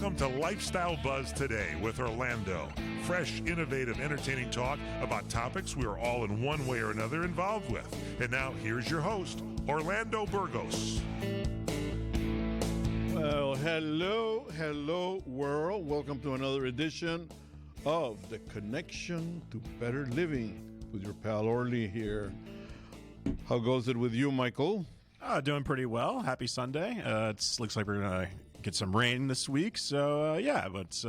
Welcome to Lifestyle Buzz Today with Orlando. Fresh, innovative, entertaining talk about topics we are all in one way or another involved with. And now here's your host, Orlando Burgos. Well, hello, world. Welcome to another edition of The Connection to Better Living with your pal Orly here. How goes it with you, Michael? Doing pretty well. Happy Sunday. It looks like we're going to get some rain this week. So, but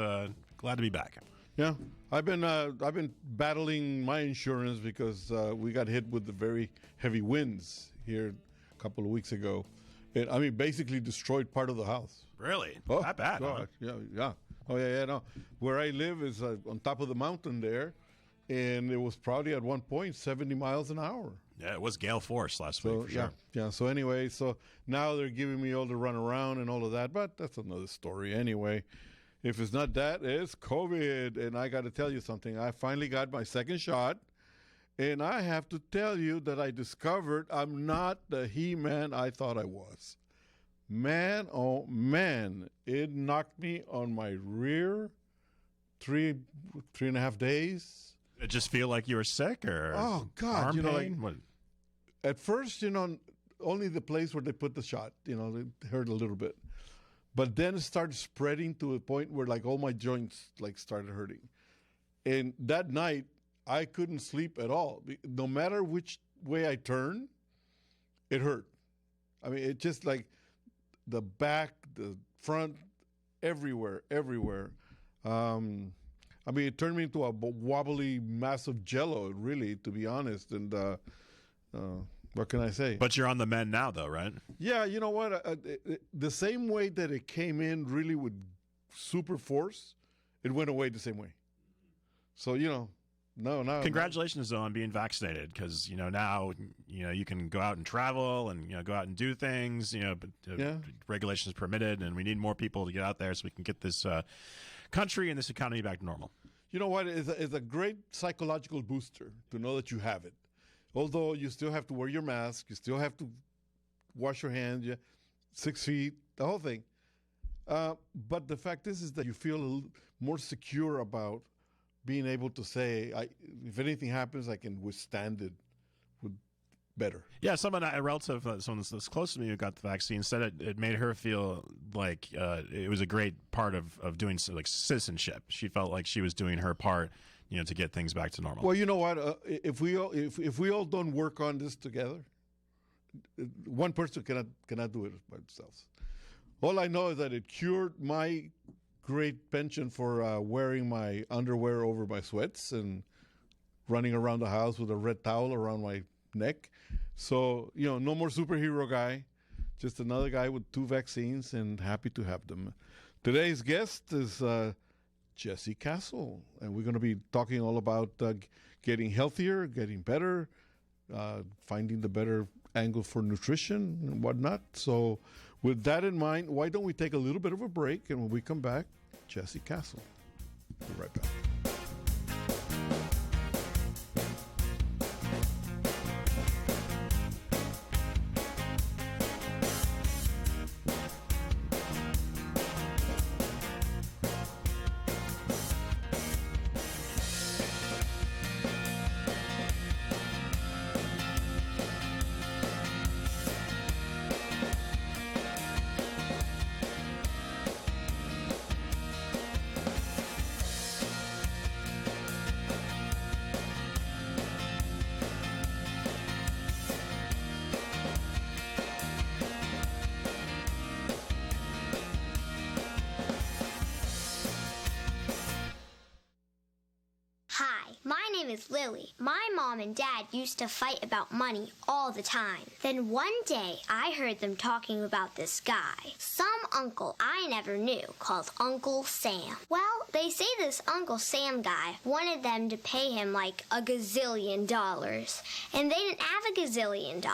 glad to be back. Yeah, I've been battling my insurance because we got hit with the very heavy winds here a couple of weeks ago. It, basically destroyed part of the house. Really? Oh, That bad, God. huh? Yeah. Oh, yeah, no. Where I live is on top of the mountain there, and it was probably at one point 70 miles an hour. Yeah, it was gale force last week, for sure. Yeah. So anyway, now they're giving me all the run around and all of that, but that's another story anyway. If it's not that, it's COVID. And I got to tell you something. I finally got my second shot, and I have to tell you that I discovered I'm not the He-Man I thought I was. Man, oh man, it knocked me on my rear 3.5 days. It just feel like you were sick, or Oh, God, arm pain? What? At first, only the place where they put the shot, it hurt a little bit. But then it started spreading to a point where all my joints started hurting. And that night, I couldn't sleep at all. No matter which way I turned, it hurt. It just the back, the front, everywhere. It turned me into a wobbly mass of jello, really, to be honest. And what can I say? But you're on the mend now, though, right? Yeah, you know what? The same way that it came in really with super force, it went away the same way. So, no. Congratulations, though, on being vaccinated, because, now, you can go out and travel and, go out and do things, but regulations permitted, and we need more people to get out there so we can get this country and this economy back to normal. You know what? It's a great psychological booster to know that you have it. Although you still have to wear your mask, you still have to wash your hands, 6 feet, the whole thing. But the fact is that you feel a little more secure about being able to say, if anything happens, I can withstand it better. Yeah, a relative, someone that's close to me who got the vaccine, said it made her feel like it was a great part of doing citizenship. She felt like she was doing her part, to get things back to normal. Well, you know what? If we all don't work on this together, one person cannot do it by themselves. All I know is that it cured my great penchant for wearing my underwear over my sweats and running around the house with a red towel around my neck. So, no more superhero guy, just another guy with 2 vaccines, and happy to have them. Today's guest is Jesse Castle, and we're going to be talking all about getting healthier, getting better, finding the better angle for nutrition and whatnot. So with that in mind, why don't we take a little bit of a break, and when we come back, Jesse Castle. We'll be right back. My name is Lily. My mom and dad used to fight about money all the time. Then one day, I heard them talking about this guy, some uncle I never knew, called Uncle Sam. Well, they say this Uncle Sam guy wanted them to pay him like $1 gazillion, and they didn't have $1 gazillion.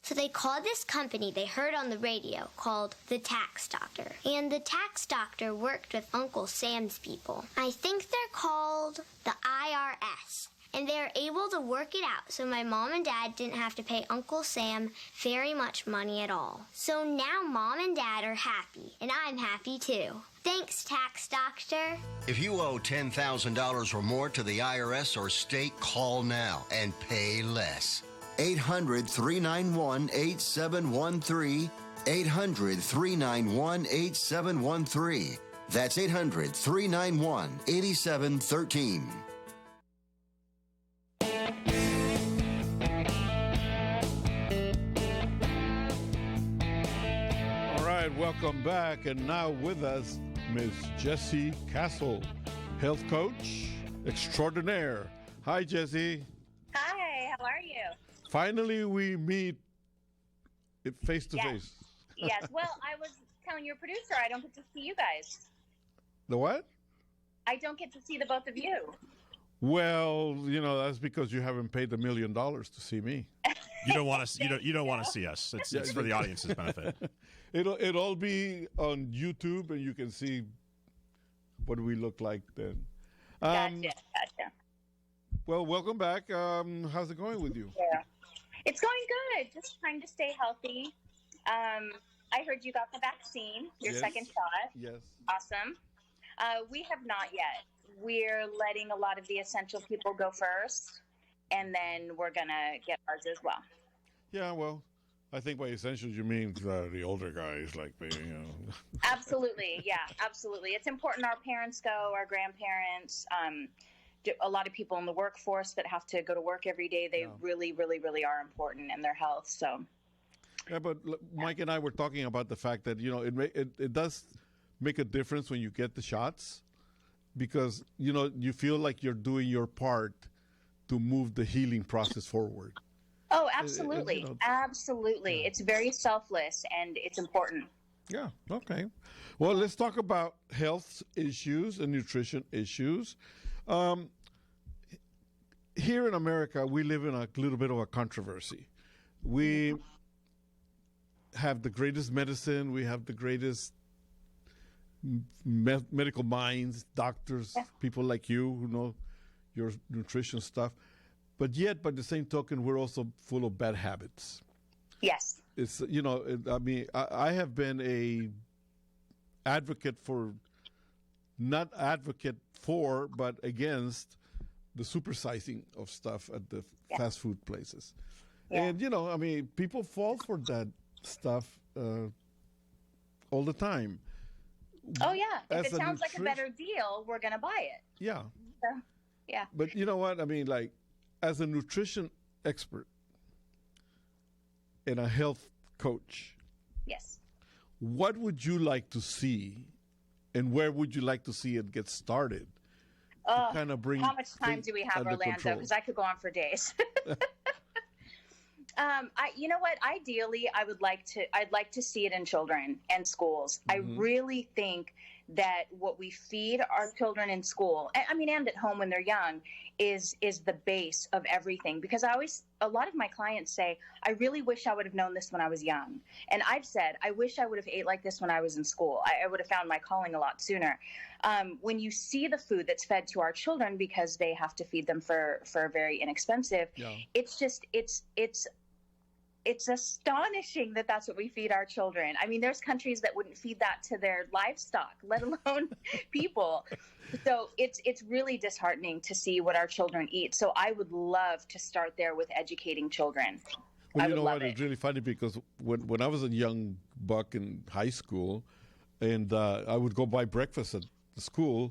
So they called this company they heard on the radio called the Tax Doctor. And the Tax Doctor worked with Uncle Sam's people. I think they're called the IRS. And they were able to work it out so my mom and dad didn't have to pay Uncle Sam very much money at all. So now mom and dad are happy, and I'm happy too. Thanks, Tax Doctor. If you owe $10,000 or more to the IRS or state, call now and pay less. 800-391-8713. 800-391-8713. That's 800-391-8713. All right, welcome back. And now with us, Miss Jessie Castle, health coach extraordinaire. Hi, Jessie. Hi, how are you? Finally, we meet face to face. Yes. Well, I was telling your producer I don't get to see you guys. The what? I don't get to see the both of you. Well, that's because you haven't paid $1 million to see me. You don't want to. You don't want to see us. It's for the audience's benefit. It'll all be on YouTube, and you can see what we look like then. Gotcha. Well, welcome back. How's it going with you? Yeah. It's going good. Just trying to stay healthy. I heard you got the vaccine, your Yes. second shot. Yes. Awesome. We have not yet. We're letting a lot of the essential people go first, and then we're going to get ours as well. Yeah, well, I think by essentials you mean the older guys like me, Absolutely. Yeah, absolutely. It's important our parents go, our grandparents, a lot of people in the workforce that have to go to work every day. They really, really, really are important in their health. So. Yeah, but Mike and I were talking about the fact that, it does make a difference when you get the shots because, you feel like you're doing your part to move the healing process forward. Oh, absolutely. Absolutely. Yeah. It's very selfless and it's important. Yeah. Okay. Well, let's talk about health issues and nutrition issues. Here in America, we live in a little bit of a controversy. We have the greatest medicine. We have the greatest medical minds, doctors, people like you who know your nutrition stuff. But yet, by the same token, we're also full of bad habits. Yes. It's, I have been a advocate for, not advocate for, but against the supersizing of stuff at the fast food places. Yeah. And, people fall for that stuff all the time. Oh, yeah. If it sounds like a better deal, we're going to buy it. Yeah. So, yeah. But you know what? As a nutrition expert and a health coach, yes, what would you like to see and where would you like to see it get started? To kind of bring how much time do we have, Orlando? Because I could go on for days. You know what? Ideally, I'd like to see it in children and schools. Mm-hmm. I really think that what we feed our children in school, and at home when they're young, is the base of everything. Because a lot of my clients say, I really wish I would have known this when I was young. And I've said, I wish I would have ate like this when I was in school. I would have found my calling a lot sooner. When you see the food that's fed to our children, because they have to feed them for very inexpensive, it's astonishing that that's what we feed our children. There's countries that wouldn't feed that to their livestock, let alone people. So it's really disheartening to see what our children eat. So I would love to start there with educating children. Well, you know what? It's really funny because when I was a young buck in high school and I would go buy breakfast at the school,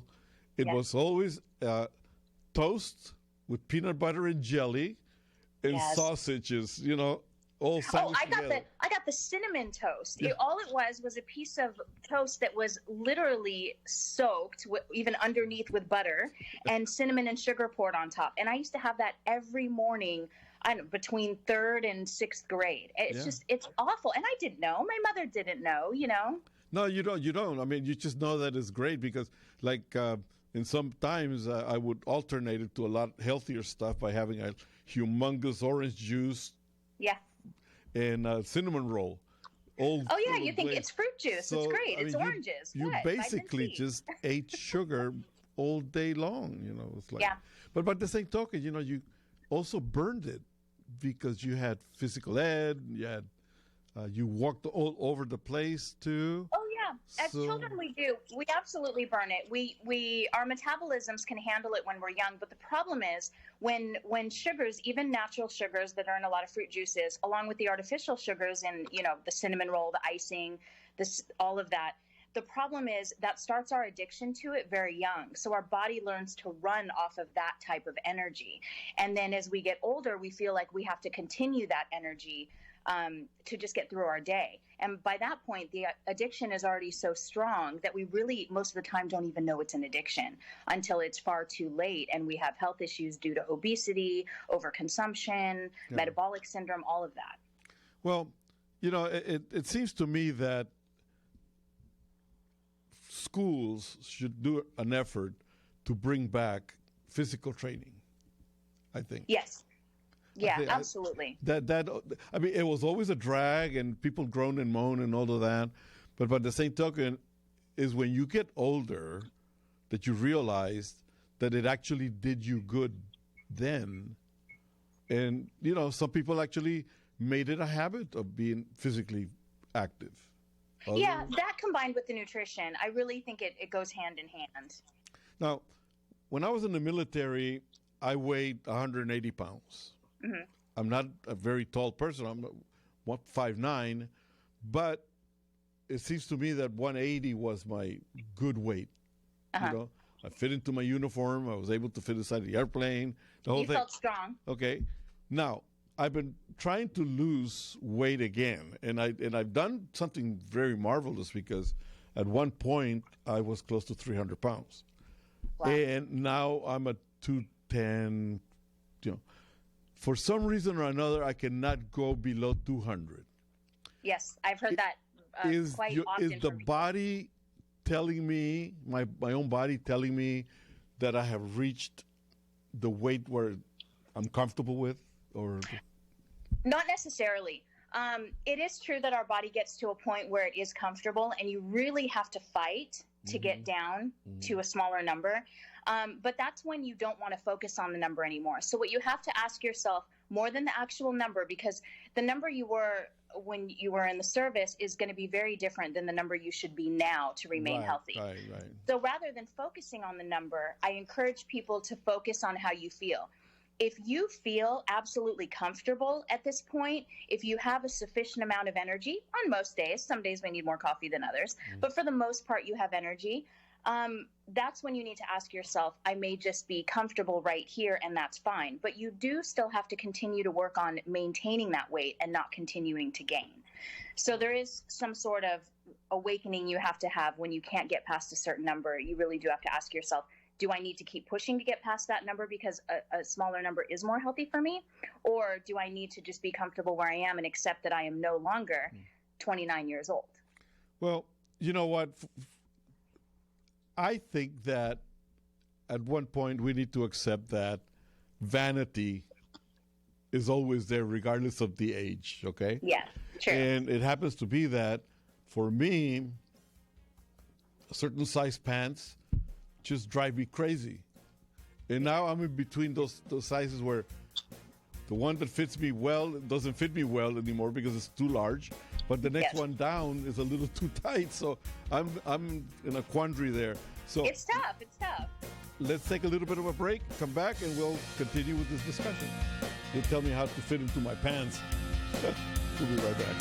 it was always toast with peanut butter and jelly and sausages, all I got the cinnamon toast. Yeah. All it was a piece of toast that was literally soaked, even underneath, with butter and cinnamon and sugar poured on top. And I used to have that every morning between 3rd and 6th grade. It's awful. And I didn't know. My mother didn't know, No, you don't. You just know that it's great because, and sometimes I would alternate it to a lot healthier stuff by having a humongous orange juice. Yeah. And cinnamon roll. You think it's fruit juice. So, it's great. It's oranges. You basically just ate sugar all day long, It's like, But by the same token, you also burned it because you had physical ed, you walked all over the place too. Oh, yeah. as children we do. We absolutely burn it. Our metabolisms can handle it when we're young, but the problem is when sugars, even natural sugars that are in a lot of fruit juices, along with the artificial sugars in, the cinnamon roll, the icing, all of that. The problem is that starts our addiction to it very young. So our body learns to run off of that type of energy. And then as we get older, we feel like we have to continue that energy to just get through our day. And by that point, the addiction is already so strong that we really, most of the time, don't even know it's an addiction until it's far too late. And we have health issues due to obesity, overconsumption, metabolic syndrome, all of that. Well, it seems to me that schools should do an effort to bring back physical training, I think. Yes. Yeah, absolutely. I mean, it was always a drag, and people groan and moan and all of that. But by the same token, is when you get older that you realize that it actually did you good then. And, some people actually made it a habit of being physically active. Yeah, that combined with the nutrition, I really think it goes hand in hand. Now, when I was in the military, I weighed 180 pounds. Mm-hmm. I'm not a very tall person. I'm 5'9", but it seems to me that 180 was my good weight. I fit into my uniform. I was able to fit inside the airplane. The whole thing. You felt strong. Okay. Now, I've been trying to lose weight again, and I've done something very marvelous, because at one point I was close to 300 pounds. Wow. And now I'm at 210. For some reason or another, I cannot go below 200. Yes, I've heard that quite often. Is the body telling me, my own body telling me, that I have reached the weight where I'm comfortable with? Or not necessarily. It is true that our body gets to a point where it is comfortable, and you really have to fight to get down to a smaller number. But that's when you don't want to focus on the number anymore. So what you have to ask yourself, more than the actual number, because the number you were when you were in the service is going to be very different than the number you should be now to remain healthy. Right. So rather than focusing on the number, I encourage people to focus on how you feel. If you feel absolutely comfortable at this point, if you have a sufficient amount of energy on most days, some days we need more coffee than others, but for the most part you have energy, that's when you need to ask yourself, I may just be comfortable right here, and that's fine. But you do still have to continue to work on maintaining that weight and not continuing to gain. So there is some sort of awakening you have to have when you can't get past a certain number. You really do have to ask yourself, do I need to keep pushing to get past that number because a smaller number is more healthy for me? Or do I need to just be comfortable where I am and accept that I am no longer 29 years old? Well, you know what? I think that at one point we need to accept that vanity is always there regardless of the age, okay? Yeah, true. And it happens to be that for me, certain size pants just drive me crazy. And now I'm in between those sizes where the one that fits me well doesn't fit me well anymore because it's too large, but the next one down is a little too tight. So I'm in a quandary there. So it's tough. Let's take a little bit of a break, come back, and we'll continue with this discussion. You'll tell me how to fit into my pants. We'll be right back.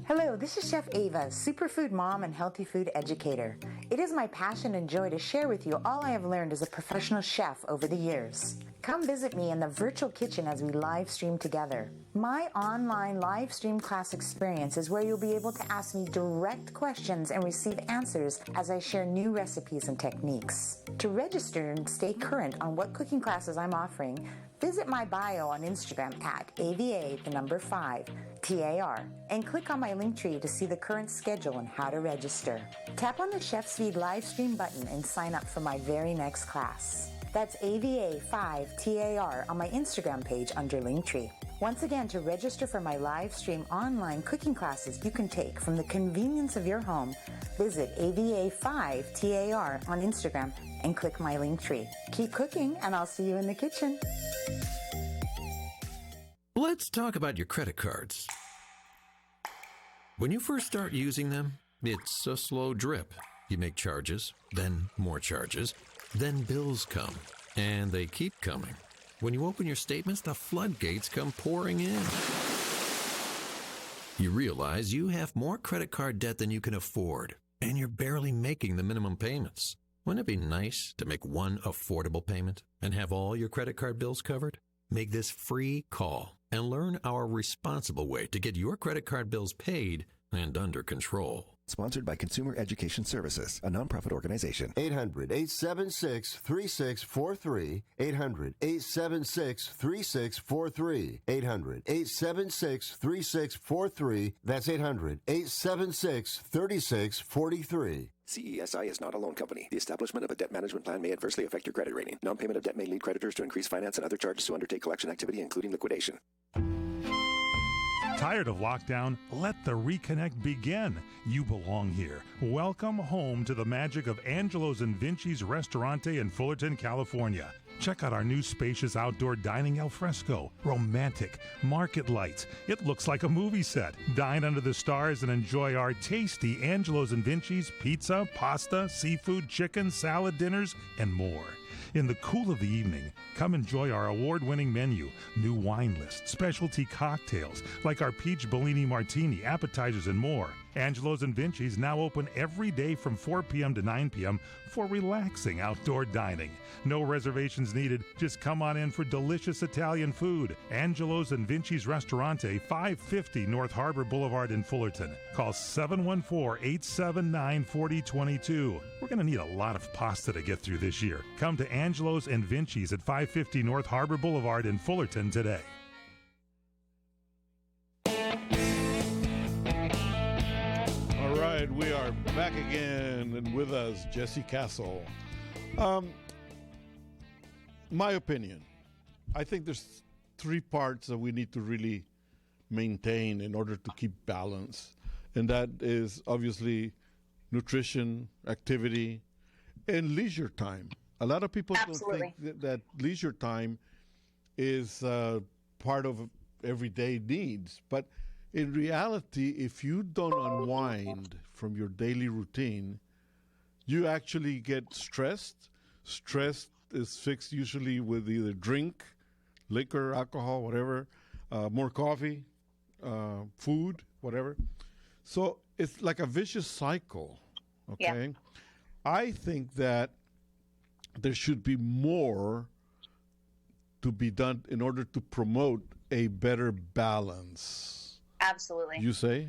Hello, this is Chef Ava, superfood mom and healthy food educator. It is my passion and joy to share with you all I have learned as a professional chef over the years. Come visit me in the virtual kitchen as we live stream together. My online live stream class experience is where you'll be able to ask me direct questions and receive answers as I share new recipes and techniques. To register and stay current on what cooking classes I'm offering, Visit my bio on Instagram at AVA5 TAR and click on my link tree to see the current schedule and how to register. Tap on the Chef's Feed live stream button and sign up for my very next class. That's AVA5 TAR on my Instagram page under Linktree. Once again, to register for my live stream online cooking classes you can take from the convenience of your home, visit AVA5 TAR on Instagram and click my Linktree. Keep cooking, and I'll see you in the kitchen. Let's talk about your credit cards. When you first start using them, it's a slow drip. You make charges, then more charges, then bills come, and they keep coming. When you open your statements, the floodgates come pouring in. You realize you have more credit card debt than you can afford, and you're barely making the minimum payments. Wouldn't it be nice to make one affordable payment and have all your credit card bills covered? Make this free call and learn our responsible way to get your credit card bills paid and under control. Sponsored by Consumer Education Services, a nonprofit organization. 800-876-3643. 800-876-3643. 800-876-3643. That's 800-876-3643. CESI is not a loan company. The establishment of a debt management plan may adversely affect your credit rating. Non-payment of debt may lead creditors to increase finance and other charges to undertake collection activity, including liquidation. Tired of lockdown? Let the reconnect begin. You belong here. Welcome home to the magic of Angelo's and Vinci's Restaurante in Fullerton, California. Check out our new spacious outdoor dining al fresco. Romantic. Market lights. It looks like a movie set. Dine under the stars and enjoy our tasty Angelo's and Vinci's pizza, pasta, seafood, chicken, salad dinners, and more. In the cool of the evening, come enjoy our award-winning menu, new wine list, specialty cocktails like our Peach Bellini Martini, appetizers, and more. Angelo's and Vinci's now open every day from 4 p.m. to 9 p.m. for relaxing outdoor dining. No reservations needed. Just come on in for delicious Italian food. Angelo's and Vinci's Restaurante, 550 North Harbor Boulevard in Fullerton. Call 714-879-4022. We're going to need a lot of pasta to get through this year. Come to Angelo's and Vinci's at 550 North Harbor Boulevard in Fullerton today. All right, we are back again, and with us, Jesse Castle. My opinion, I think there's three parts that we need to really maintain in order to keep balance, and that is obviously nutrition, activity, and leisure time. A lot of people Absolutely. don't think that leisure time is part of everyday needs, but in reality, if you don't unwind from your daily routine, you actually get stressed. Stress is fixed usually with either drink, liquor, alcohol, whatever, more coffee, food, whatever. So it's like a vicious cycle, okay? Yeah. I think that there should be more to be done in order to promote a better balance. Absolutely. You say?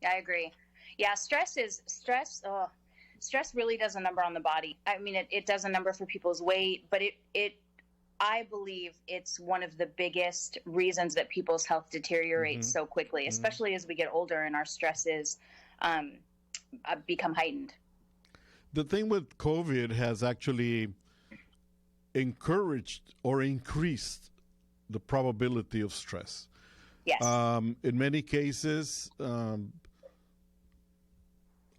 I agree. Yeah, stress really does a number on the body. I mean, it does a number for people's weight, but I believe it's one of the biggest reasons that people's health deteriorates so quickly, especially as we get older and our stresses become heightened. The thing with COVID has actually encouraged or increased the probability of stress. Yes. In many cases, a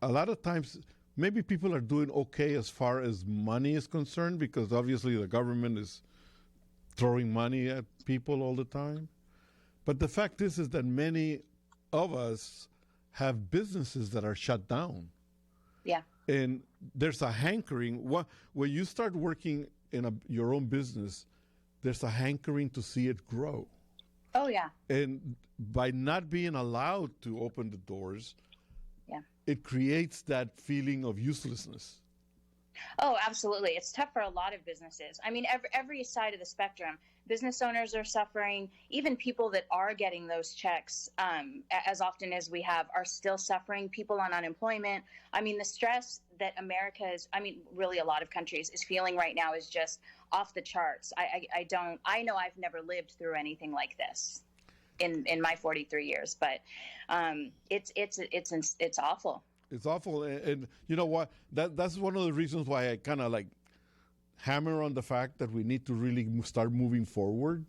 lot of times, maybe people are doing okay as far as money is concerned, because obviously the government is throwing money at people all the time. But the fact is that many of us have businesses that are shut down. Yeah. And there's a hankering. When you start working in your own business, there's a hankering to see it grow. Oh, yeah. And by not being allowed to open the doors, yeah, it creates that feeling of uselessness. Oh, absolutely. It's tough for a lot of businesses. I mean, every side of the spectrum. Business owners are suffering. Even people that are getting those checks, as often as we have, are still suffering. People on unemployment. I mean, the stress that America is, I mean, really a lot of countries is feeling right now is just off the charts. I know I've never lived through anything like this in my 43 years, but it's awful. It's awful, and you know what? That's one of the reasons why I kind of like hammer on the fact that we need to really start moving forward.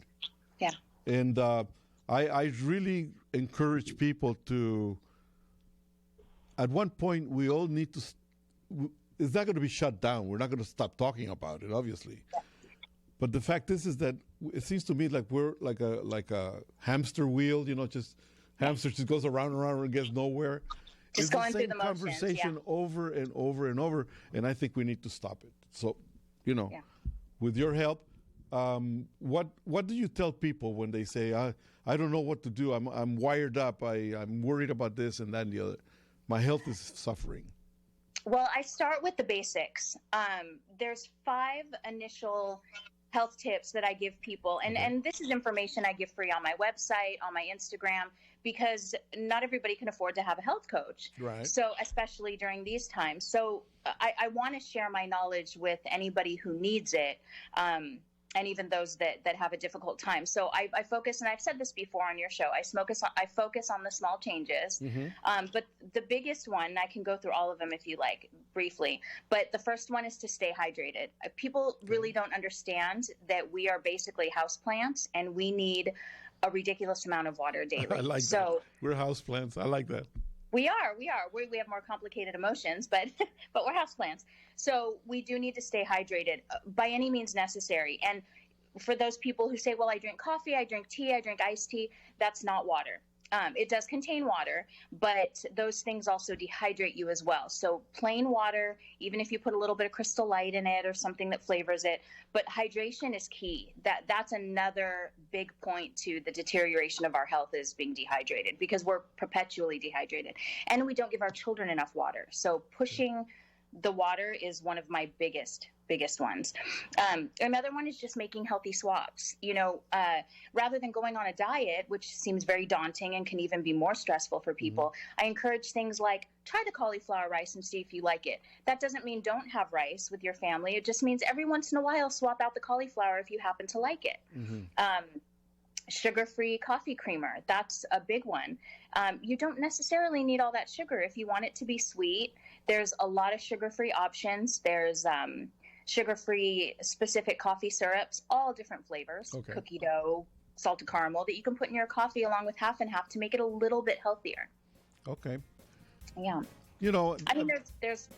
Yeah. And I really encourage people to, at one point, we all need to, it's not going to be shut down. We're not going to stop talking about it, obviously. Yeah. But the fact is that it seems to me like we're like a hamster wheel, just hamster just goes around and around and gets nowhere. Just going through the motions, conversation over and over and over, and I think we need to stop it. So, with your help, what do you tell people when they say, I don't know what to do, I'm wired up, I'm worried about this and that and the other, my health is suffering? Well, I start with the basics. There's 5 initial health tips that I give people, and this is information I give free on my website, on my Instagram, because not everybody can afford to have a health coach. Right. So especially during these times. So I want to share my knowledge with anybody who needs it. And even those that have a difficult time. So I focus, and I've said this before on your show, I focus on the small changes. Mm-hmm. But the biggest one, I can go through all of them if you like, briefly. But the first one is to stay hydrated. People really don't understand that we are basically houseplants, and we need a ridiculous amount of water daily. I like that. We're houseplants. I like that. We are. We have more complicated emotions, but we're houseplants. So we do need to stay hydrated by any means necessary. And for those people who say, well, I drink coffee, I drink tea, I drink iced tea, that's not water. It does contain water, but those things also dehydrate you as well. So plain water, even if you put a little bit of Crystal Light in it or something that flavors it, but hydration is key. That's another big point to the deterioration of our health, is being dehydrated, because we're perpetually dehydrated. And we don't give our children enough water. So pushing the water is one of my biggest ones. Another one is just making healthy swaps. Rather than going on a diet, which seems very daunting and can even be more stressful for people, I encourage things like, try the cauliflower rice and see if you like it. That doesn't mean don't have rice with your family. It just means every once in a while swap out the cauliflower if you happen to like it. Mm-hmm. Sugar-free coffee creamer, that's a big one. You don't necessarily need all that sugar. If you want it to be sweet, there's a lot of sugar-free options. There's sugar-free specific coffee syrups, all different flavors, cookie dough, salted caramel, that you can put in your coffee along with half and half to make it a little bit healthier. Okay. Yeah. I mean, there's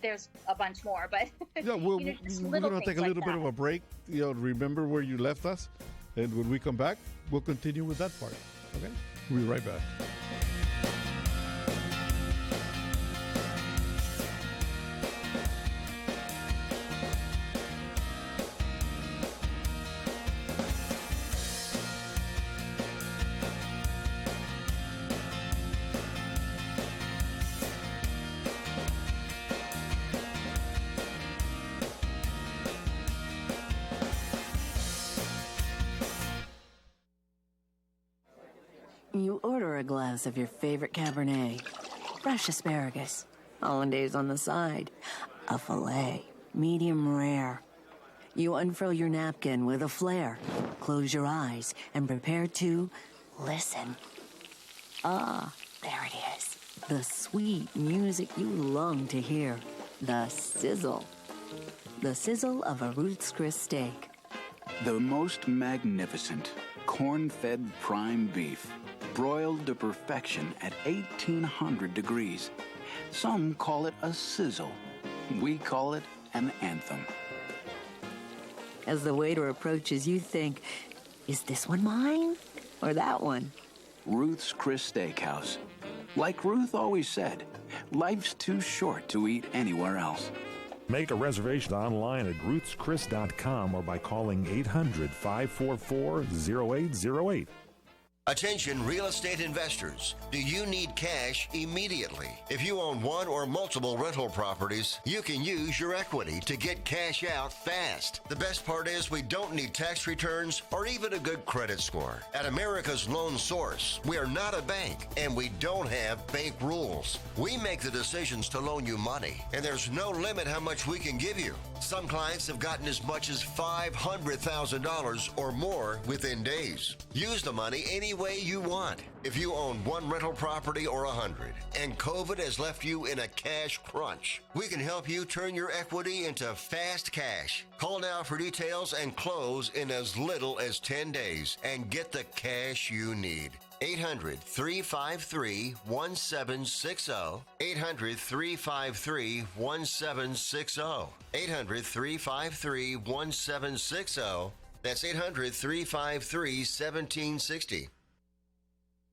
a bunch more, but yeah, we're going to take a little bit of a break. Remember where you left us, and when we come back, we'll continue with that part. Okay. We'll be right back. You order a glass of your favorite Cabernet, fresh asparagus, hollandaise on the side, a filet, medium rare. You unfurl your napkin with a flair, close your eyes, and prepare to listen. Ah, there it is. The sweet music you long to hear. The sizzle. The sizzle of a Ruth's Chris steak. The most magnificent corn-fed prime beef, broiled to perfection at 1,800 degrees. Some call it a sizzle. We call it an anthem. As the waiter approaches, you think, is this one mine or that one? Ruth's Chris Steakhouse. Like Ruth always said, life's too short to eat anywhere else. Make a reservation online at ruthschris.com or by calling 800-544-0808. Attention real estate investors. Do you need cash immediately? If you own one or multiple rental properties, you can use your equity to get cash out fast. The best part is we don't need tax returns or even a good credit score. At America's Loan Source, we are not a bank and we don't have bank rules. We make the decisions to loan you money, and there's no limit how much we can give you. Some clients have gotten as much as $500,000 or more within days. Use the money any way you want. If you own one rental property or 100 and COVID has left you in a cash crunch, we can help you turn your equity into fast cash. Call now for details and close in as little as 10 days and get the cash you need. 800-353-1760. 800-353-1760. 800-353-1760. That's 800-353-1760.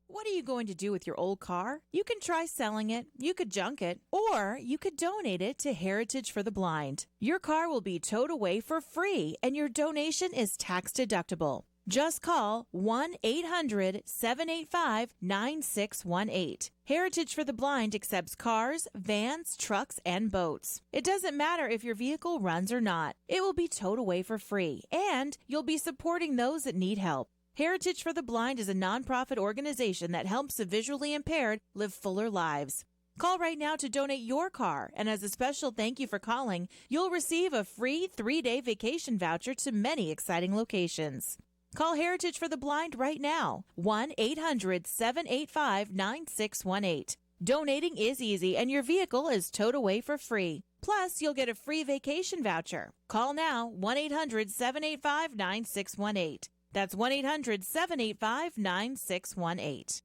What are you going to do with your old car? You can try selling it, you could junk it, or you could donate it to Heritage for the Blind. Your car will be towed away for free, and your donation is tax deductible. Just call 1-800-785-9618. Heritage for the Blind accepts cars, vans, trucks, and boats. It doesn't matter if your vehicle runs or not. It will be towed away for free, and you'll be supporting those that need help. Heritage for the Blind is a nonprofit organization that helps the visually impaired live fuller lives. Call right now to donate your car, and as a special thank you for calling, you'll receive a free 3-day vacation voucher to many exciting locations. Call Heritage for the Blind right now, 1-800-785-9618. Donating is easy, and your vehicle is towed away for free. Plus, you'll get a free vacation voucher. Call now, 1-800-785-9618. That's 1-800-785-9618.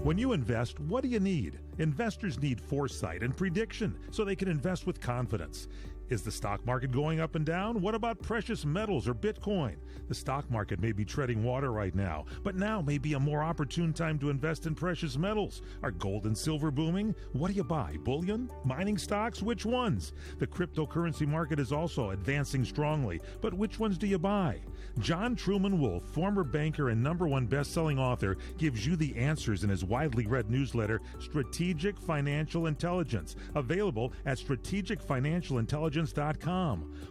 When you invest, what do you need? Investors need foresight and prediction so they can invest with confidence. Is the stock market going up and down? What about precious metals or Bitcoin? The stock market may be treading water right now, but now may be a more opportune time to invest in precious metals. Are gold and silver booming? What do you buy? Bullion? Mining stocks? Which ones? The cryptocurrency market is also advancing strongly, but which ones do you buy? John Truman Wolfe, former banker and #1 best-selling author, gives you the answers in his widely read newsletter, Strategic Financial Intelligence, available at strategicfinancialintelligence.com.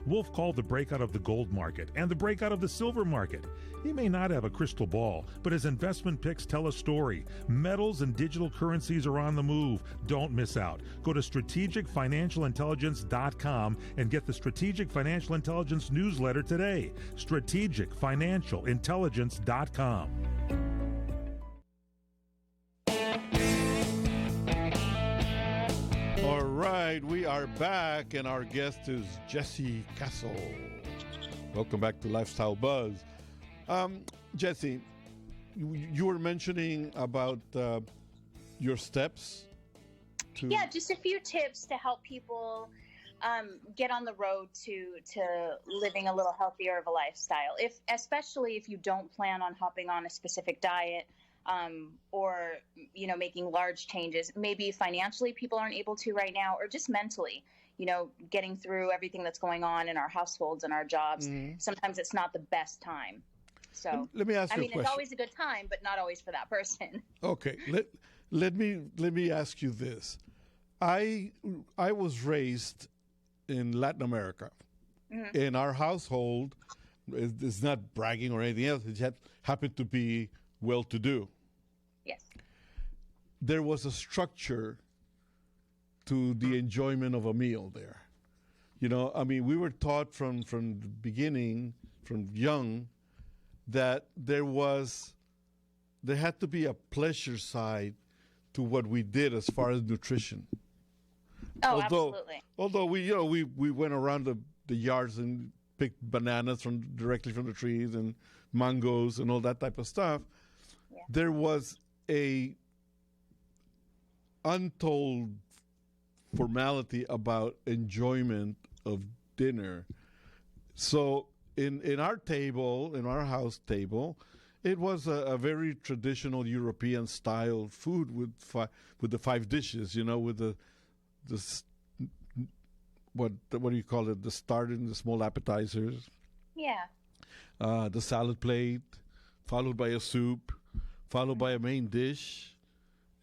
Wolfe called the breakout of the gold market and the breakout of the silver market. He may not have a crystal ball, but his investment picks tell a story. Metals and digital currencies are on the move. Don't miss out. Go to strategicfinancialintelligence.com and get the Strategic Financial Intelligence newsletter today. strategicfinancialintelligence.com. All right, we are back, and our guest is Jesse Castle. Welcome back to Lifestyle Buzz. Jesse, you were mentioning about your steps to... Yeah, just a few tips to help people get on the road to living a little healthier of a lifestyle. Especially if you don't plan on hopping on a specific diet, or, making large changes. Maybe financially people aren't able to right now, or just mentally, getting through everything that's going on in our households and our jobs. Mm-hmm. Sometimes it's not the best time. So let me ask you a question. It's always a good time, but not always for that person. Okay. Let me ask you this. I was raised in Latin America. Mm-hmm. In our household, it's not bragging or anything else. It just happened to be well-to-do. Yes. There was a structure to the enjoyment of a meal there. We were taught from the beginning, from young, that there had to be a pleasure side to what we did as far as nutrition. Oh, absolutely. Although we went around the yards and picked bananas directly from the trees and mangoes and all that type of stuff. Yeah. There was a untold formality about enjoyment of dinner. So in our table, in our house table, it was a very traditional European style food with the 5 dishes, with the what do you call it? The starting, the small appetizers. Yeah. The salad plate, followed by a soup, followed by a main dish,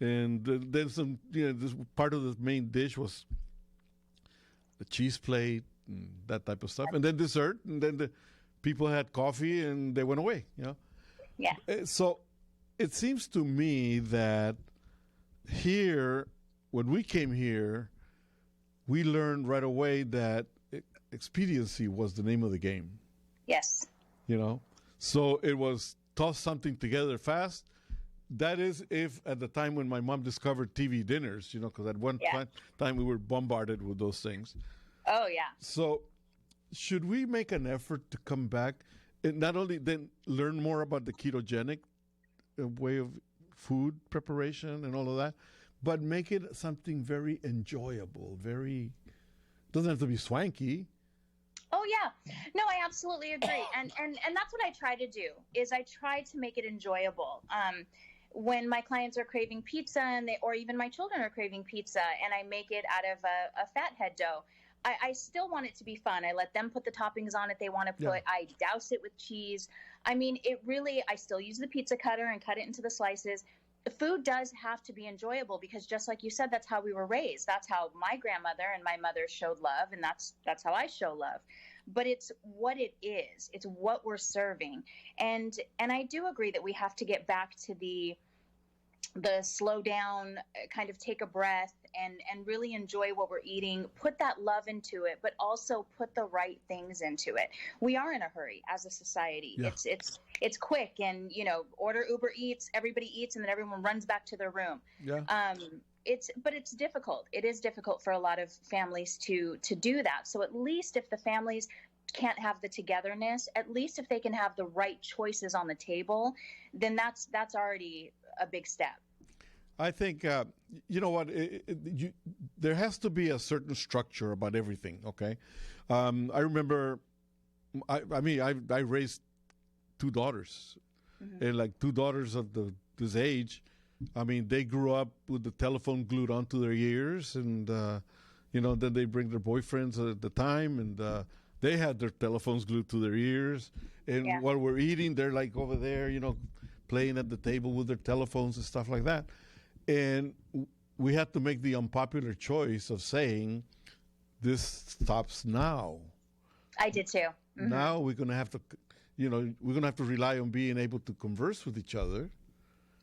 and then some. This part of the main dish was the cheese plate and that type of stuff, and then dessert, and then the people had coffee and they went away. Yeah. So it seems to me that here, when we came here, we learned right away that expediency was the name of the game. Yes. So it was toss something together fast. That is, if at the time when my mom discovered TV dinners, because at one time we were bombarded with those things. Oh, yeah. So should we make an effort to come back and not only then learn more about the ketogenic way of food preparation and all of that, but make it something very enjoyable, doesn't have to be swanky. Oh yeah, no, I absolutely agree, and that's what I try to do. Is I try to make it enjoyable. When my clients are craving pizza, or even my children are craving pizza, and I make it out of a fathead dough, I still want it to be fun. I let them put the toppings on it they want to put. Yeah. I douse it with cheese. I mean, I still use the pizza cutter and cut it into the slices. The food does have to be enjoyable because, just like you said, that's how we were raised. That's how my grandmother and my mother showed love, and that's how I show love. But it's what it is. It's what we're serving. And I do agree that we have to get back to the slow down, kind of take a breath and really enjoy what we're eating, put that love into it, but also put the right things into it. We are in a hurry as a society. Yeah. It's quick, and order Uber Eats, everybody eats, and then everyone runs back to their room. Yeah. But it's difficult. It is difficult for a lot of families to do that. So at least if the families can't have the togetherness, at least if they can have the right choices on the table, then that's already a big step. I think, you know what, there has to be a certain structure about everything, okay? I remember, I raised two daughters, mm-hmm. and like two daughters of this age, I mean, they grew up with the telephone glued onto their ears, and, then they bring their boyfriends at the time, and they had their telephones glued to their ears, and while we're eating, they're like over there, playing at the table with their telephones and stuff like that. And we had to make the unpopular choice of saying, this stops now. I did too. Mm-hmm. Now we're going to have to, we're going to have to rely on being able to converse with each other.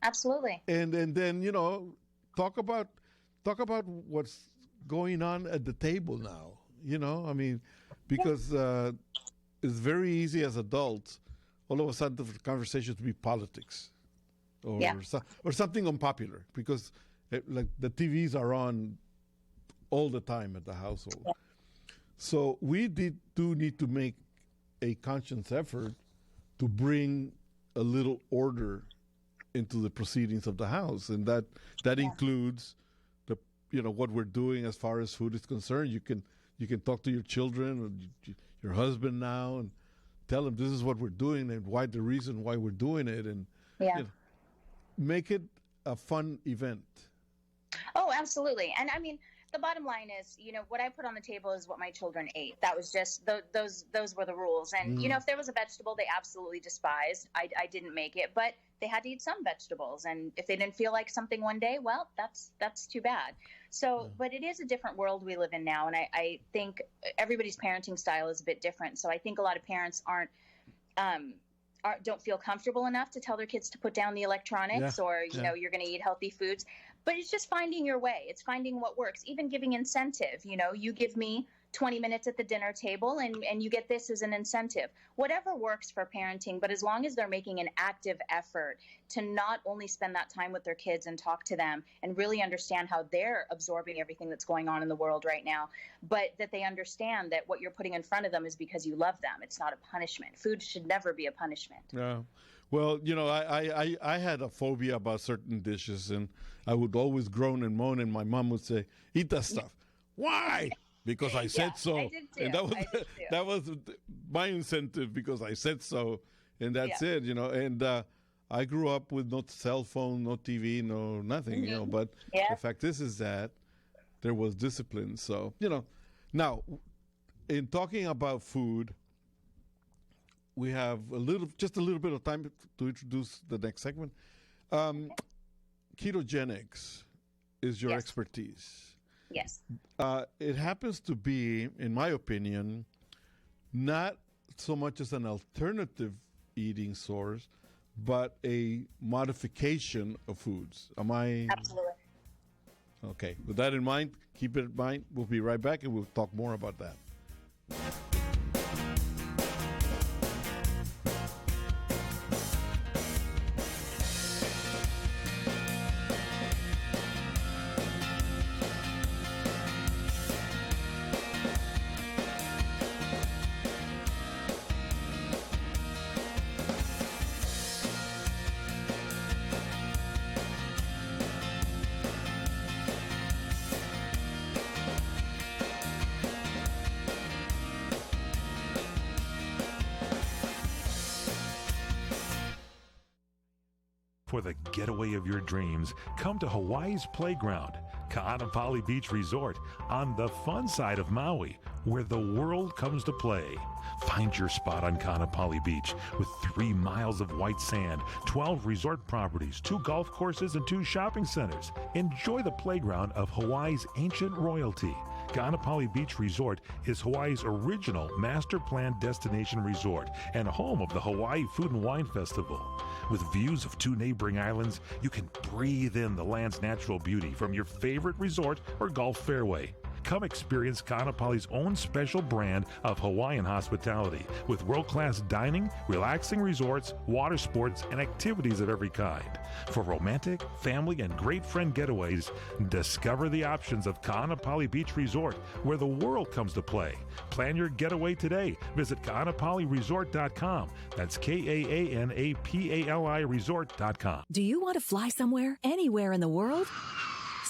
Absolutely. And then, talk about what's going on at the table now, I mean, because it's very easy as adults, all of a sudden, the conversation to be politics. Or something unpopular, because like the TVs are on all the time at the household. Yeah. So we do need to make a conscious effort to bring a little order into the proceedings of the house, and that includes what we're doing as far as food is concerned. You can talk to your children or your husband now and tell them this is what we're doing and the reason why we're doing it, and make it a fun event. Oh, absolutely. And I mean, the bottom line is, what I put on the table is what my children ate. That was just those were the rules. And if there was a vegetable they absolutely despised, I didn't make it, but they had to eat some vegetables. And if they didn't feel like something one day, well, that's too bad. So, but it is a different world we live in now, and I think everybody's parenting style is a bit different. So I think a lot of parents don't feel comfortable enough to tell their kids to put down the electronics or, you're going to eat healthy foods. But it's just finding your way. It's finding what works, even giving incentive. You give me 20 minutes at the dinner table and you get this as an incentive. Whatever works for parenting, but as long as they're making an active effort to not only spend that time with their kids and talk to them and really understand how they're absorbing everything that's going on in the world right now, but that they understand that what you're putting in front of them is because you love them. It's not a punishment. Food should never be a punishment. Yeah. Well, I had a phobia about certain dishes, and I would always groan and moan, and my mom would say, eat that stuff. Why? Because I said so. I did too. And that was my incentive, because I said so, and that's it, And I grew up with no cell phone, no TV, no nothing, but the fact is that there was discipline. So, now, in talking about food, we have just a little bit of time to introduce the next segment. Ketogenics is your Yes. expertise. Yes. It happens to be, in my opinion, not so much as an alternative eating source, but a modification of foods. Am I? Absolutely. Okay. With that in mind, keep it in mind. We'll be right back and we'll talk more about that. For the getaway of your dreams, come to Hawaii's Playground, Ka'anapali Beach Resort, on the fun side of Maui, where the world comes to play. Find your spot on Ka'anapali Beach with 3 miles of white sand, 12 resort properties, 2 golf courses, and 2 shopping centers. Enjoy the playground of Hawaii's ancient royalty. Ka'anapali Beach Resort is Hawaii's original master plan destination resort and home of the Hawaii Food and Wine Festival. With views of 2 neighboring islands, you can breathe in the land's natural beauty from your favorite resort or golf fairway. Come experience Ka'anapali's own special brand of Hawaiian hospitality with world-class dining, relaxing resorts, water sports, and activities of every kind. For romantic, family, and great friend getaways, discover the options of Ka'anapali Beach Resort, where the world comes to play. Plan your getaway today. Visit Ka'anapaliResort.com. That's KAANAPALI Resort.com. Do you want to fly somewhere, anywhere in the world?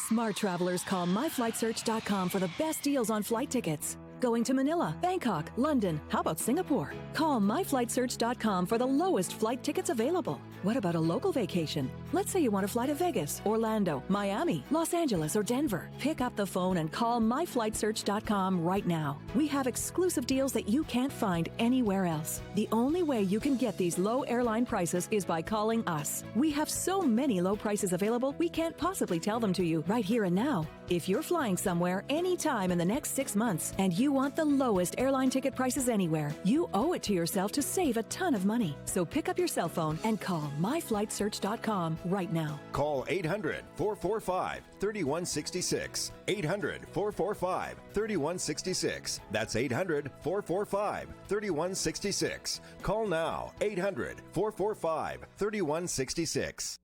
Smart travelers call myflightsearch.com for the best deals on flight tickets. Going to Manila, Bangkok, London, how about Singapore? Call myflightsearch.com for the lowest flight tickets available. What about a local vacation? Let's say you want to fly to Vegas, Orlando, Miami, Los Angeles, or Denver. Pick up the phone and call myflightsearch.com right now. We have exclusive deals that you can't find anywhere else. The only way you can get these low airline prices is by calling us. We have so many low prices available, we can't possibly tell them to you right here and now. If you're flying somewhere anytime in the next 6 months and you want the lowest airline ticket prices anywhere, you owe it to yourself to save a ton of money. So pick up your cell phone and call myflightsearch.com right now. Call 800-445-3166. 800-445-3166. That's 800-445-3166. Call now. 800-445-3166.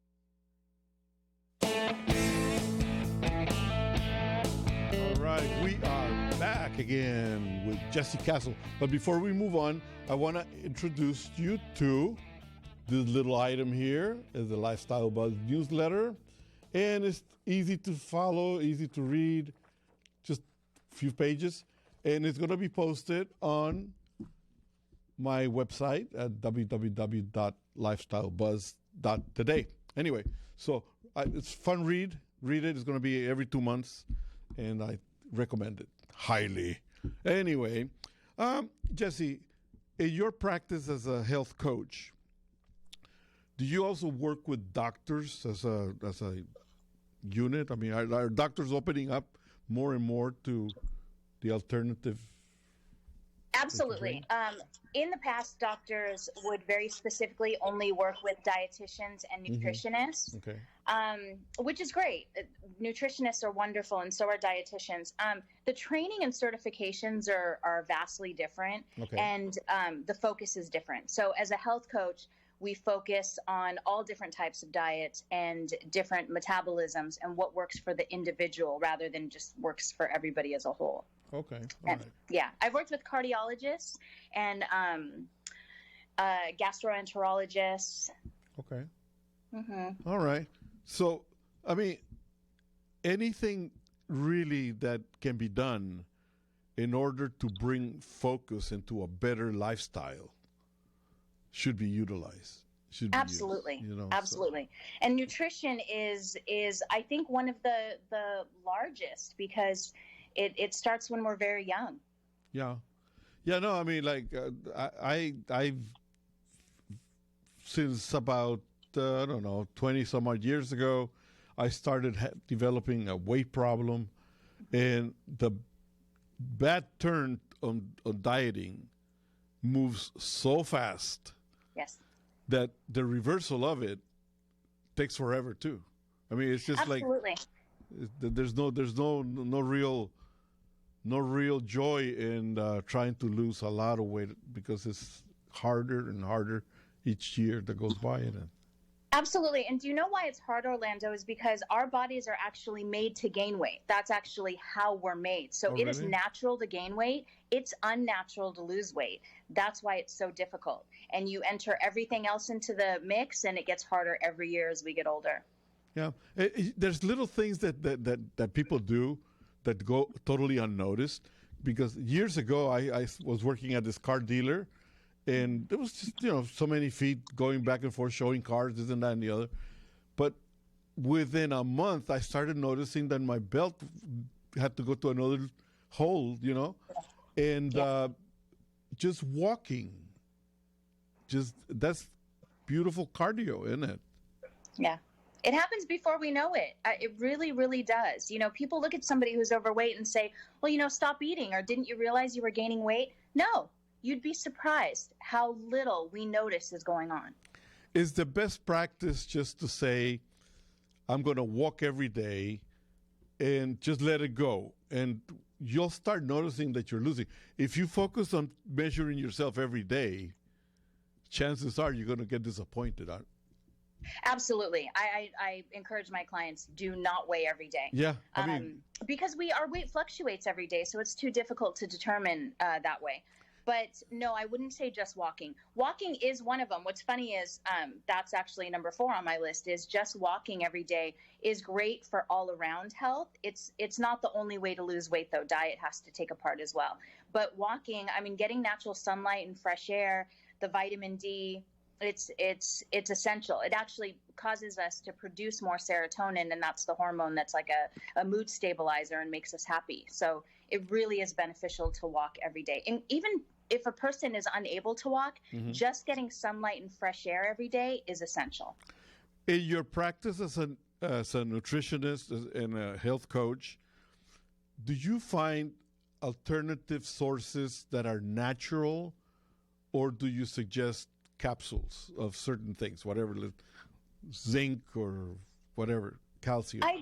All right, we are back again with Jesse Castle. But before we move on, I want to introduce you to this little item here, is the Lifestyle Buzz newsletter. And it's easy to follow, easy to read, just a few pages. And it's going to be posted on my website at www.lifestylebuzz.today. Anyway, so it's fun read. Read it. It's going to be every 2 months. And I recommend it highly. Anyway, Jesse, in your practice as a health coach, do you also work with doctors as a unit? I mean, are doctors opening up more and more to the alternative? Absolutely. In the past, doctors would very specifically only work with dietitians and nutritionists, Okay. Which is great. Nutritionists are wonderful, and so are dietitians. The training and certifications are vastly different, Okay. and the focus is different. So as a health coach, we focus on all different types of diets and different metabolisms and what works for the individual rather than just works for everybody as a whole. Okay. All And, right. yeah, I've worked with cardiologists and gastroenterologists. Okay. Mm-hmm. All right. So, I mean, anything really that can be done in order to bring focus into a better lifestyle should be utilized. Should be Absolutely. used, you know, Absolutely. And nutrition is I think one of the largest because it starts when we're very young. Yeah. Yeah, no, I mean, like, I've since about I don't know, 20 some odd years ago, I started developing a weight problem, and the bad turn on dieting moves so fast. Yes. That the reversal of it takes forever too. I mean, it's just Absolutely. There's no real joy in trying to lose a lot of weight, because it's harder and harder each year that goes by. Absolutely. And do you know why it's hard, Orlando? Is because our bodies are actually made to gain weight. That's actually how we're made. So it is natural to gain weight. It's unnatural to lose weight. That's why it's so difficult. And you enter everything else into the mix, and it gets harder every year as we get older. Yeah. There's little things that people do that go totally unnoticed. Because years ago, I was working at this car dealer, and there was just, so many feet going back and forth, showing cars, this and that and the other. But within a month, I started noticing that my belt had to go to another hole, and just walking, that's beautiful cardio, isn't it? Yeah. It happens before we know it. It really, really does. People look at somebody who's overweight and say, well, stop eating, or didn't you realize you were gaining weight? No. You'd be surprised how little we notice is going on. Is the best practice just to say, I'm going to walk every day and just let it go? And you'll start noticing that you're losing. If you focus on measuring yourself every day, chances are you're going to get disappointed. Absolutely. I encourage my clients, do not weigh every day. Yeah. Because our weight fluctuates every day, so it's too difficult to determine that way. But no, I wouldn't say just walking. Walking is one of them. What's funny is that's actually number 4 on my list, is just walking every day is great for all around health. It's not the only way to lose weight, though. Diet has to take a part as well. But walking, getting natural sunlight and fresh air, the vitamin D, it's essential. It actually causes us to produce more serotonin, and that's the hormone that's like a mood stabilizer and makes us happy. So it really is beneficial to walk every day. And even if a person is unable to walk, just getting sunlight and fresh air every day is essential. In your practice as a nutritionist and a health coach, do you find alternative sources that are natural, or do you suggest capsules of certain things, whatever, zinc or whatever, calcium? I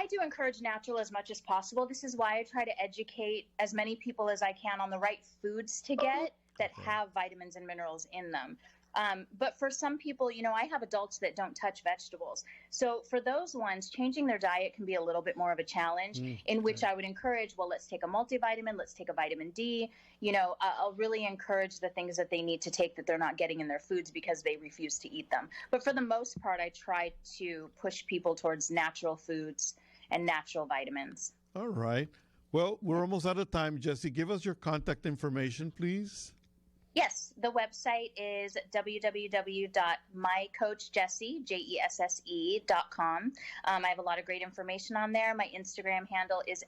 do encourage natural as much as possible. This is why I try to educate as many people as I can on the right foods to get that have vitamins and minerals in them. But for some people, I have adults that don't touch vegetables. So for those ones, changing their diet can be a little bit more of a challenge, in which I would encourage, well, let's take a multivitamin, let's take a vitamin D. I'll really encourage the things that they need to take that they're not getting in their foods because they refuse to eat them. But for the most part, I try to push people towards natural foods and natural vitamins. All right. Well, we're almost out of time. Jessie, give us your contact information, please. Yes, the website is www.mycoachjessie.com. I have a lot of great information on there. My Instagram handle is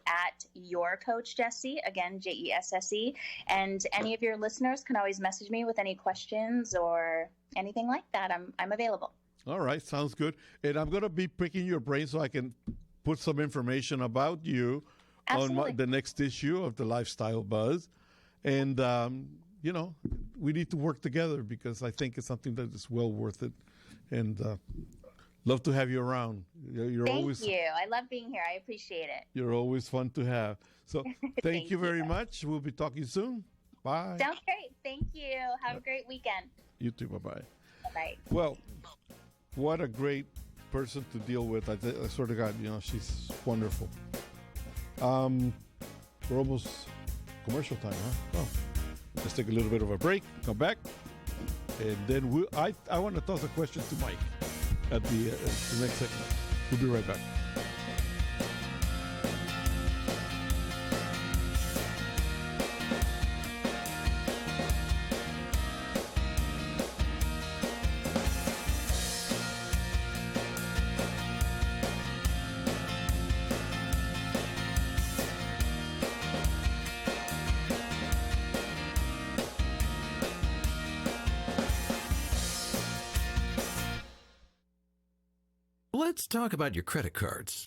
@yourcoachjessie, again, JESSE. And any of your listeners can always message me with any questions or anything like that. I'm available. All right, sounds good. And I'm going to be picking your brain so I can put some information about you on the next issue of the Lifestyle Buzz. And we need to work together, because I think it's something that is well worth it. And love to have you around. Thank you. I love being here. I appreciate it. You're always fun to have. So thank you very much. We'll be talking soon. Bye. Sounds great. Thank you. Have a great weekend. You too. Bye-bye. Bye. Well, what a great person to deal with. I swear to God, she's wonderful. We're almost commercial time, huh? Oh. Let's take a little bit of a break, come back, and then I want to toss a question to Mike at the next segment. We'll be right back. Let's talk about your credit cards.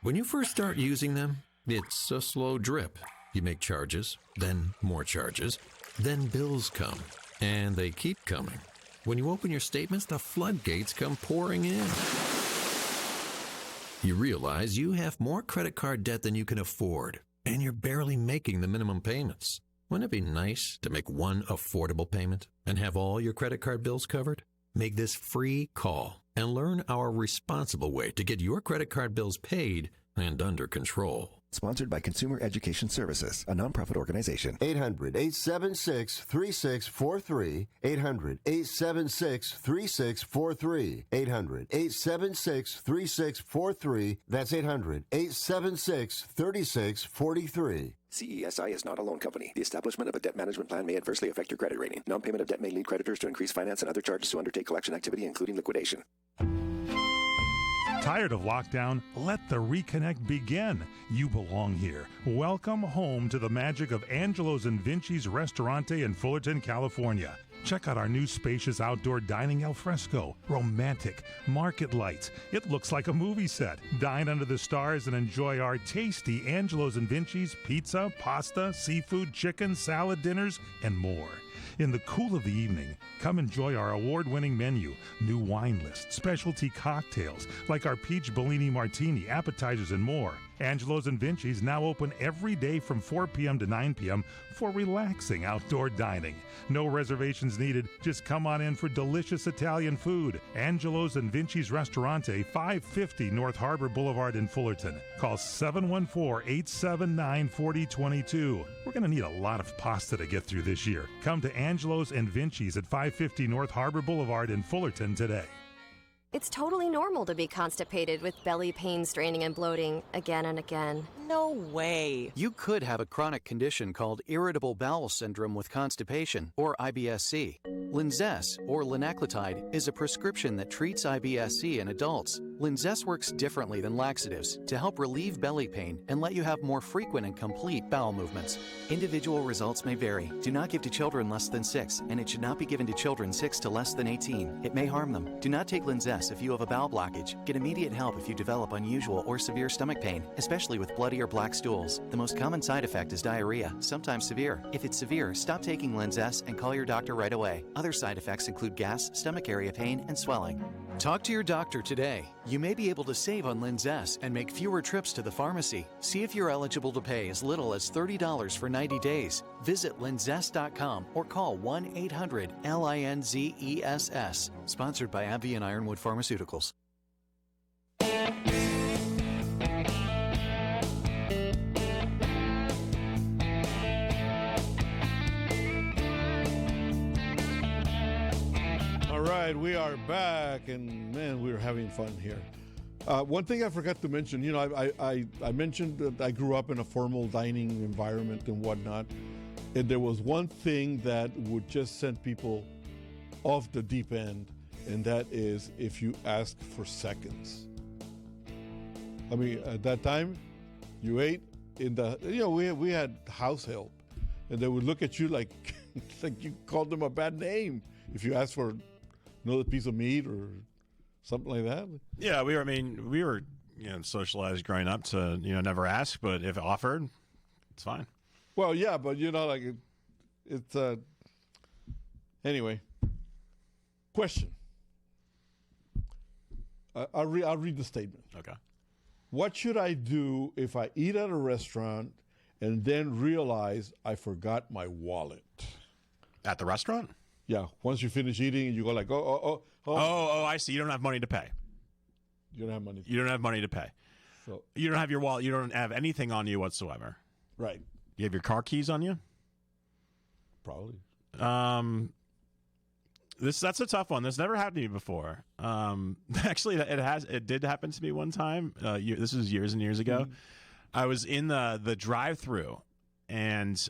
When you first start using them, it's a slow drip. You make charges, then more charges, then bills come, and they keep coming. When you open your statements, the floodgates come pouring in. You realize you have more credit card debt than you can afford, and you're barely making the minimum payments. Wouldn't it be nice to make one affordable payment and have all your credit card bills covered? Make this free call and learn our responsible way to get your credit card bills paid and under control. Sponsored by Consumer Education Services, a nonprofit organization. 800-876-3643. 800-876-3643. 800-876-3643. That's 800-876-3643. CESI is not a loan company. The establishment of a debt management plan may adversely affect your credit rating. Non-payment of debt may lead creditors to increase finance and other charges to undertake collection activity, including liquidation. Tired of lockdown? Let the reconnect begin. You belong here. Welcome home to the magic of Angelo's and Vinci's Restaurante in Fullerton, California. Check out our new spacious outdoor dining al fresco. Romantic. Market lights. It looks like a movie set. Dine under the stars and enjoy our tasty Angelo's and Vinci's pizza, pasta, seafood, chicken, salad dinners, and more. In the cool of the evening, come enjoy our award-winning menu, new wine list, specialty cocktails like our Peach Bellini Martini, appetizers, and more. Angelo's and Vinci's now open every day from 4 p.m. to 9 p.m. for relaxing outdoor dining. No reservations needed. Just come on in for delicious Italian food. Angelo's and Vinci's Restaurante, 550 North Harbor Boulevard in Fullerton. Call 714-879-4022. We're going to need a lot of pasta to get through this year. Come to Angelo's and Vinci's at 550 North Harbor Boulevard in Fullerton today. It's totally normal to be constipated with belly pain, straining, and bloating again and again. No way. You could have a chronic condition called irritable bowel syndrome with constipation, or IBS-C. Linzess, or linaclotide, is a prescription that treats IBS-C in adults. Linzess works differently than laxatives to help relieve belly pain and let you have more frequent and complete bowel movements. Individual results may vary. Do not give to children less than 6, and it should not be given to children 6 to less than 18. It may harm them. Do not take Linzess if you have a bowel blockage. Get immediate help if you develop unusual or severe stomach pain, especially with bloody or black stools. The most common side effect is diarrhea, sometimes severe. If it's severe, stop taking Linzess and call your doctor right away. Other side effects include gas, stomach area pain, and swelling. Talk to your doctor today. You may be able to save on Linzess and make fewer trips to the pharmacy. See if you're eligible to pay as little as $30 for 90 days. Visit linzess.com or call 1-800-LINZESS. Sponsored by AbbVie and Ironwood Pharmaceuticals. All right, we are back, and man, we're having fun here. One thing I forgot to mention, you know, I mentioned that I grew up in a formal dining environment and whatnot, and there was one thing that would just send people off the deep end, and that is if you ask for seconds. I mean, at that time, you ate in the, you know, we had house help, and they would look at you like, like you called them a bad name if you asked for another piece of meat or something like that. Yeah, we were socialized growing up to never ask, but if offered, it's fine. Well, yeah, but like it's anyway. Question. I'll read the statement. Okay. What should I do if I eat at a restaurant and then realize I forgot my wallet? At the restaurant? Yeah. Once you finish eating, you go like, oh, I see. You don't have money to pay. You don't have money. You don't have money to pay. So you don't have your wallet. You don't have anything on you whatsoever. Right. You have your car keys on you? Probably. That's a tough one. This never happened to me before. Actually, it did happen to me one time. This was years and years ago. Mm-hmm. I was in the drive-thru, and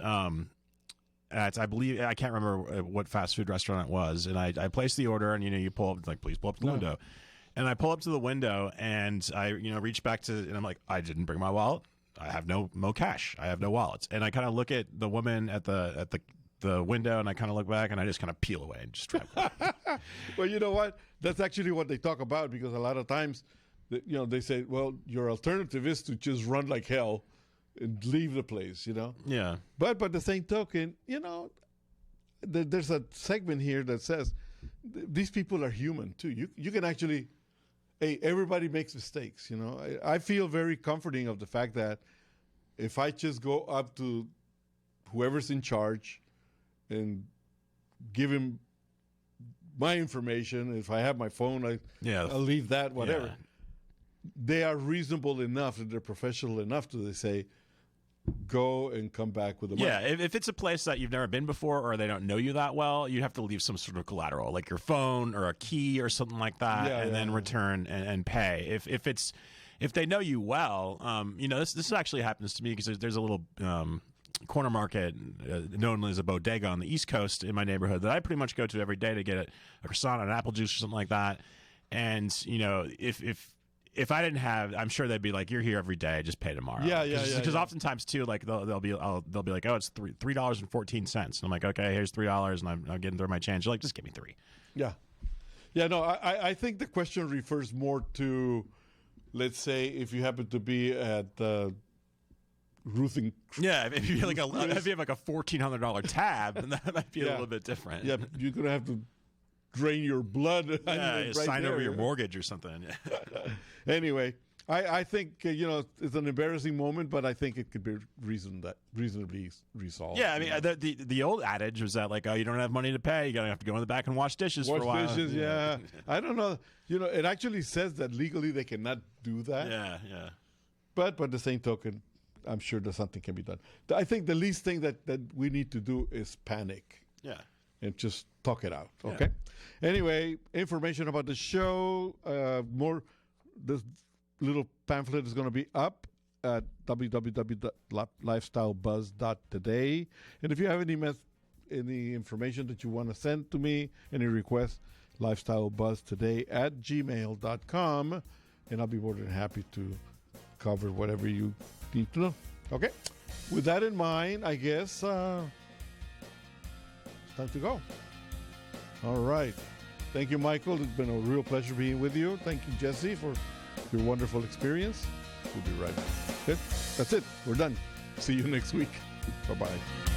I believe, I can't remember what fast food restaurant it was, and I placed the order, and you pull up, like, please pull up to the window, and I pull up to the window, and I reach back to, and I'm like, I didn't bring my wallet. I have no cash. I have no wallets, and I kind of look at the woman at the window, and I kind of look back, and I just kind of peel away and just drive away. Well, you know what? That's actually what they talk about, because a lot of times, they say, well, your alternative is to just run like hell and leave the place, Yeah. But by the same token, there's a segment here that says these people are human too. You can actually, everybody makes mistakes, I feel very comforting of the fact that if I just go up to whoever's in charge and give him my information, if I have my phone, I'll leave that, whatever. Yeah. They are reasonable enough and they're professional enough to say, go and come back with the money. Yeah, if it's a place that you've never been before or they don't know you that well, you have to leave some sort of collateral, like your phone or a key or something like that, and then return and pay. If they know you well, this actually happens to me because there's a little corner market known as a bodega on the East Coast in my neighborhood that I pretty much go to every day to get a croissant and apple juice or something like that. And if I didn't have, I'm sure they'd be like, "You're here every day, just pay tomorrow." Yeah. Because oftentimes too, like they'll be like, "Oh, it's $3.14." And I'm like, "Okay, here's $3," and I'm getting through my change. They're like, "Just give me $3." Yeah. No, I think the question refers more to, let's say, if you happen to be at roofing. Yeah, if you have like a $1,400 tab, then that might be a little bit different. Yeah, you're gonna have to drain your blood. Yeah, sign over your mortgage or something. Anyway, I think it's an embarrassing moment, but I think it could be reasonably resolved. Yeah, I mean the old adage was that like, oh, you don't have money to pay, you're gonna have to go in the back and wash dishes for a while. Wash dishes, yeah. I don't know. It actually says that legally they cannot do that. Yeah. But by the same token, I'm sure that something can be done. I think the least thing that we need to do is panic. Yeah. And just talk it out. Okay. Yeah. Anyway, information about the show, this little pamphlet is going to be up at www.lifestylebuzz.today. And if you have any information that you want to send to me, any requests, lifestylebuzztoday@gmail.com, and I'll be more than happy to cover whatever you need to know. Okay. With that in mind, I guess it's time to go. All right. Thank you, Michael. It's been a real pleasure being with you. Thank you, Jesse, for your wonderful experience. We'll be right back. Okay? That's it. We're done. See you next week. Bye-bye.